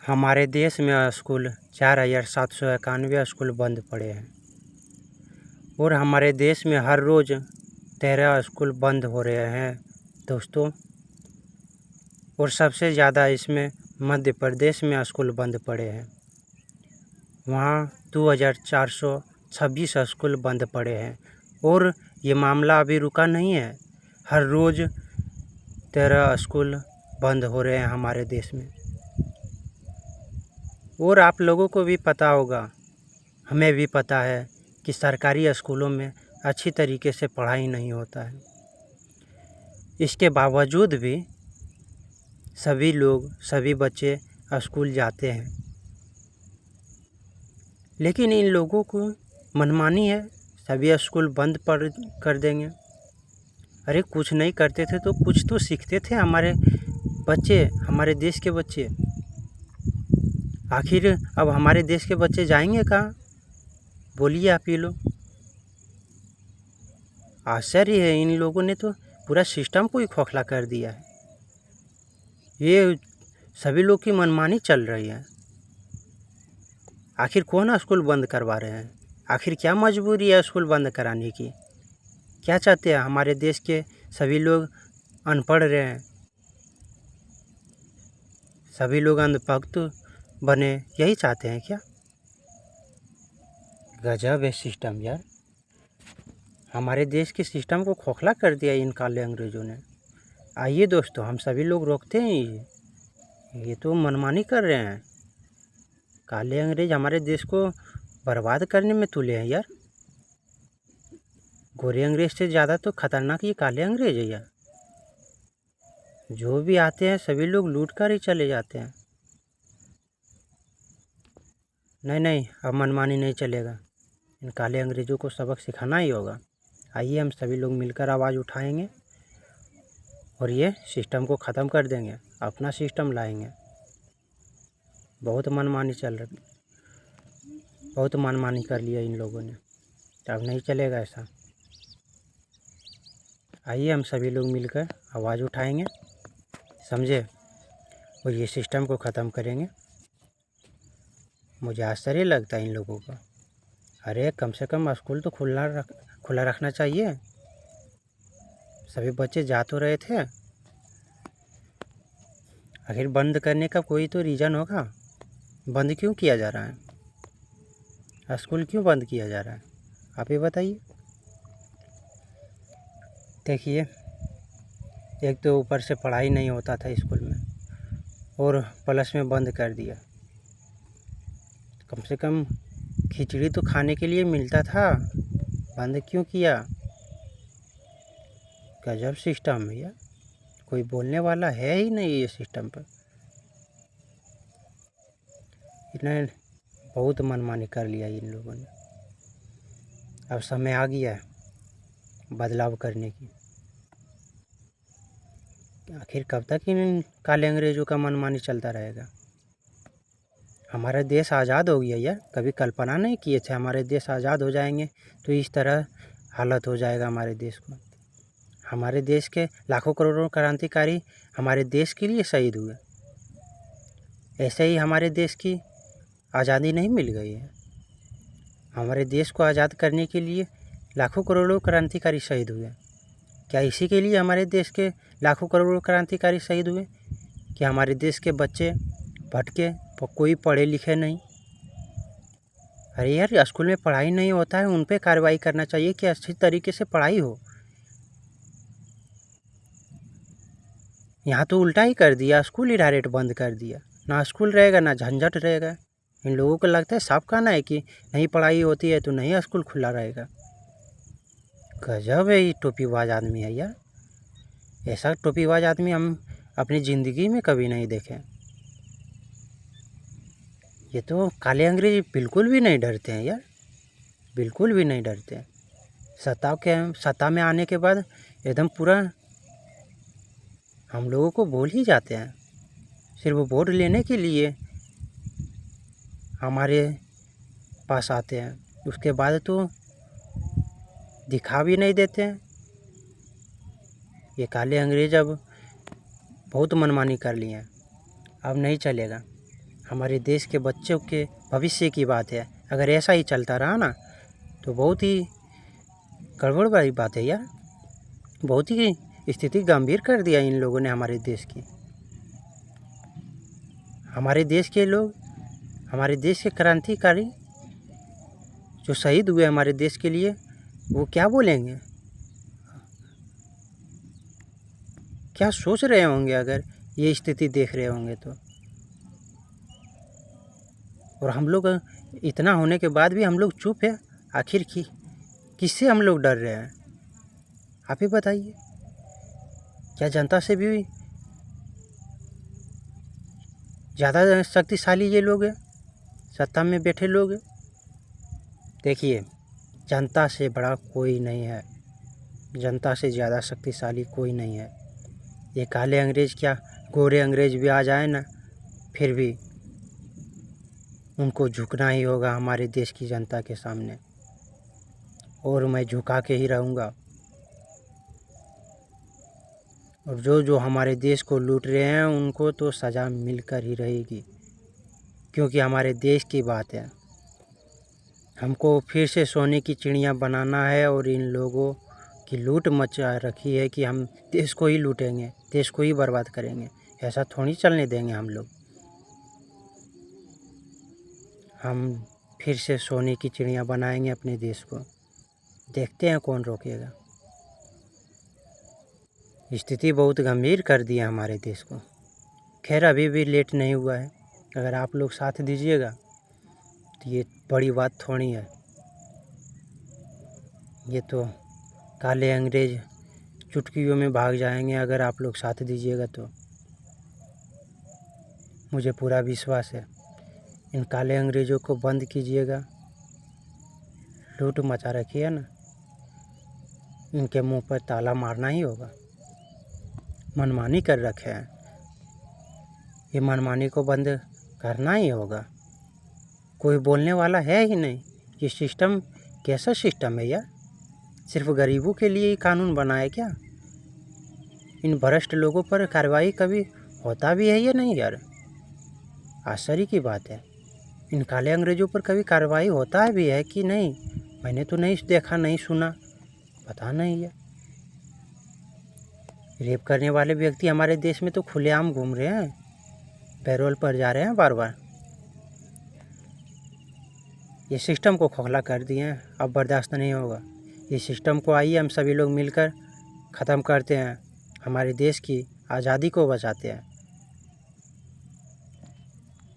हमारे देश में स्कूल 4791 स्कूल बंद पड़े हैं और हमारे देश में हर रोज़ 13 स्कूल बंद हो रहे हैं दोस्तों। और सबसे ज़्यादा इसमें मध्य प्रदेश में स्कूल बंद पड़े हैं। वहाँ 2426 स्कूल बंद पड़े हैं और ये मामला अभी रुका नहीं है। हर रोज़ 13 स्कूल बंद हो रहे हैं हमारे देश में। और आप लोगों को भी पता होगा, हमें भी पता है कि सरकारी स्कूलों में अच्छी तरीके से पढ़ाई नहीं होता है। इसके बावजूद भी सभी बच्चे स्कूल जाते हैं, लेकिन इन लोगों को मनमानी है, सभी स्कूल बंद कर देंगे। अरे कुछ नहीं करते थे तो कुछ तो सीखते थे हमारे बच्चे, हमारे देश के बच्चे। आखिर अब हमारे देश के बच्चे जाएंगे कहाँ? बोलिए आप ही लोग। आश्चर्य है, इन लोगों ने तो पूरा सिस्टम को ही खोखला कर दिया है। ये सभी लोग की मनमानी चल रही है। आखिर कौन स्कूल बंद करवा रहे हैं? आखिर क्या मजबूरी है स्कूल बंद कराने की? क्या चाहते हैं? हमारे देश के सभी लोग अनपढ़ रहे हैं, सभी लोग अंधभक्त बने, यही चाहते हैं क्या? गजब है सिस्टम यार। हमारे देश के सिस्टम को खोखला कर दिया इन काले अंग्रेज़ों ने। आइए दोस्तों, हम सभी लोग रोकते हैं ये तो मनमानी कर रहे हैं। काले अंग्रेज हमारे देश को बर्बाद करने में तुले हैं यार। गोरे अंग्रेज से ज़्यादा तो खतरनाक ये काले अंग्रेज है यार। जो भी आते हैं सभी लोग लूट कर ही चले जाते हैं। नहीं, अब मनमानी नहीं चलेगा। इन काले अंग्रेज़ों को सबक सिखाना ही होगा। आइए हम सभी लोग मिलकर आवाज़ उठाएंगे और ये सिस्टम को ख़त्म कर देंगे, अपना सिस्टम लाएंगे। बहुत मनमानी कर लिया इन लोगों ने, अब नहीं चलेगा ऐसा। आइए हम सभी लोग मिलकर आवाज़ उठाएंगे, समझे, और ये सिस्टम को ख़त्म करेंगे। मुझे आश्चर्य लगता है इन लोगों का। अरे कम से कम स्कूल तो खुला रखना चाहिए। सभी बच्चे जा तो रहे थे, आखिर बंद करने का कोई तो रीज़न होगा। बंद क्यों किया जा रहा है? स्कूल क्यों बंद किया जा रहा है? आप ही बताइए। देखिए, एक तो ऊपर से पढ़ाई नहीं होता था स्कूल में और प्लस में बंद कर दिया। कम से कम खिचड़ी तो खाने के लिए मिलता था, बंद क्यों किया? गजब सिस्टम है यार, कोई बोलने वाला है ही नहीं ये सिस्टम पर। इन्हें बहुत मनमानी कर लिया इन लोगों ने। अब समय आ गया है बदलाव करने की। आखिर कब तक इन काले अंग्रेज़ों का मनमानी चलता रहेगा? हमारा देश आज़ाद हो गया यार, कभी कल्पना नहीं किए थे हमारे देश आज़ाद हो जाएंगे तो इस तरह हालत हो जाएगा हमारे देश को। हमारे देश के लाखों करोड़ों क्रांतिकारी हमारे देश के लिए शहीद हुए। ऐसे ही हमारे देश की आज़ादी नहीं मिल गई है। हमारे देश को आज़ाद करने के लिए लाखों करोड़ों क्रांतिकारी शहीद हुए। क्या इसी के लिए हमारे देश के लाखों करोड़ों क्रांतिकारी शहीद हुए कि हमारे देश के बच्चे भटके, कोई पढ़े लिखे नहीं? अरे यार, स्कूल में पढ़ाई नहीं होता है, उन पे कार्रवाई करना चाहिए कि अच्छी तरीके से पढ़ाई हो। यहाँ तो उल्टा ही कर दिया, स्कूल ही डायरेक्ट बंद कर दिया। ना स्कूल रहेगा ना झंझट रहेगा। इन लोगों को लगता है साफ कहना है कि नहीं पढ़ाई होती है तो नहीं स्कूल खुला रहेगा। गजब है ये टोपीबाज आदमी है यार। ऐसा टोपीबाज आदमी हम अपनी ज़िंदगी में कभी नहीं देखे। ये तो काले अंग्रेज बिल्कुल भी नहीं डरते हैं यार, बिल्कुल भी नहीं डरते हैं। सत्ता में आने के बाद एकदम पूरा हम लोगों को भूल ही जाते हैं। सिर्फ वोट लेने के लिए हमारे पास आते हैं, उसके बाद तो दिखा भी नहीं देते हैं। ये काले अंग्रेज अब बहुत मनमानी कर लिए हैं, अब नहीं चलेगा। हमारे देश के बच्चों के भविष्य की बात है। अगर ऐसा ही चलता रहा ना तो बहुत ही गड़बड़ वाली बात है यार। बहुत ही स्थिति गंभीर कर दिया इन लोगों ने हमारे देश की। हमारे देश के लोग, हमारे देश के क्रांतिकारी जो शहीद हुए हमारे देश के लिए, वो क्या बोलेंगे, क्या सोच रहे होंगे अगर ये स्थिति देख रहे होंगे तो। और हम लोग इतना होने के बाद भी हम लोग चुप है। आखिर किससे हम लोग डर रहे हैं, आप ही बताइए। क्या जनता से भी ज़्यादा शक्तिशाली ये लोग हैं, सत्ता में बैठे लोग हैं? देखिए, जनता से बड़ा कोई नहीं है, जनता से ज़्यादा शक्तिशाली कोई नहीं है। ये काले अंग्रेज क्या गोरे अंग्रेज भी आ जाए ना, फिर भी उनको झुकना ही होगा हमारे देश की जनता के सामने, और मैं झुका के ही रहूँगा। और जो हमारे देश को लूट रहे हैं उनको तो सज़ा मिलकर ही रहेगी, क्योंकि हमारे देश की बात है। हमको फिर से सोने की चिड़िया बनाना है और इन लोगों की लूट मचा रखी है कि हम देश को ही लूटेंगे, देश को ही बर्बाद करेंगे। ऐसा थोड़ी चलने देंगे हम लोग। हम फिर से सोने की चिड़िया बनाएंगे अपने देश को, देखते हैं कौन रोकेगा। स्थिति बहुत गंभीर कर दी है हमारे देश को। खैर अभी भी लेट नहीं हुआ है, अगर आप लोग साथ दीजिएगा तो ये बड़ी बात थोड़ी है। ये तो काले अंग्रेज चुटकियों में भाग जाएंगे अगर आप लोग साथ दीजिएगा तो। मुझे पूरा विश्वास है। इन काले अंग्रेज़ों को बंद कीजिएगा, लूट मचा रखी है ना, इनके मुंह पर ताला मारना ही होगा। मनमानी कर रखे हैं, ये मनमानी को बंद करना ही होगा। कोई बोलने वाला है ही नहीं। ये सिस्टम कैसा सिस्टम है यार? सिर्फ गरीबों के लिए ही कानून बना है क्या? इन भ्रष्ट लोगों पर कार्रवाई कभी होता भी है या नहीं यार? आश्चर्य की बात है। इन काले अंग्रेज़ों पर कभी कार्रवाई होता है भी है कि नहीं? मैंने तो नहीं देखा, नहीं सुना, पता नहीं है। रेप करने वाले व्यक्ति हमारे देश में तो खुलेआम घूम रहे हैं, पैरोल पर जा रहे हैं बार बार। ये सिस्टम को खोखला कर दिए हैं, अब बर्दाश्त नहीं होगा। ये सिस्टम को आइए हम सभी लोग मिलकर ख़त्म करते हैं, हमारे देश की आज़ादी को बचाते हैं।